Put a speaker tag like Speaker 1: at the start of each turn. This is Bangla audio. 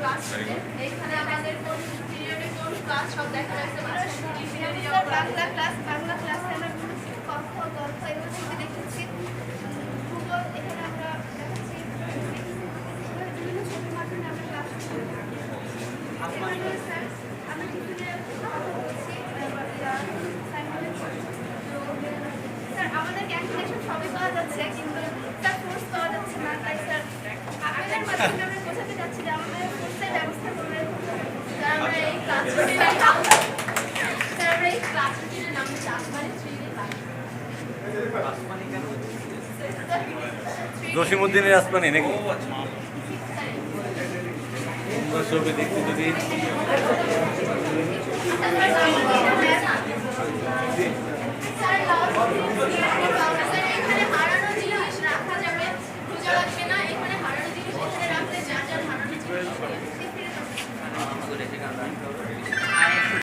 Speaker 1: ক্লাস এইখানে আমাদের কোন পিরিয়ডে কোন ক্লাস সব দেখা যাচ্ছে বাংলা ক্লাস আমরা কক্ষ গল্প এগুলো শিখতে দেখেছি ভূগোল এখানে আমরা দেখাচ্ছি বিভিন্ন ছবির মাধ্যমে আমরা ক্লাস স্যার আমরা টিফিনে কথা বলছি স্যার আমাদের ক্যালকুলেশন সবই পাওয়া যাচ্ছে কিন্তু স্যার ফোর্স পাওয়া যাচ্ছে না তাই স্যার আপনাদের মাধ্যমে আমরা বোঝাতে চাচ্ছি যে আমাদের ফোর্সের ব্যবস্থা করবে স্যার আমরা এই ক্লাস রুটিনের নাম হচ্ছে আসমানি
Speaker 2: জসিমউদ্দিনের আসমানি নাকি ছবি দেখতে যদি
Speaker 1: হারানো জিনিস রাখা যাবে খোঁজা লাগবে না এখানে হারানো জিনিস এখানে রাখলে যার যার হারানো জিনিস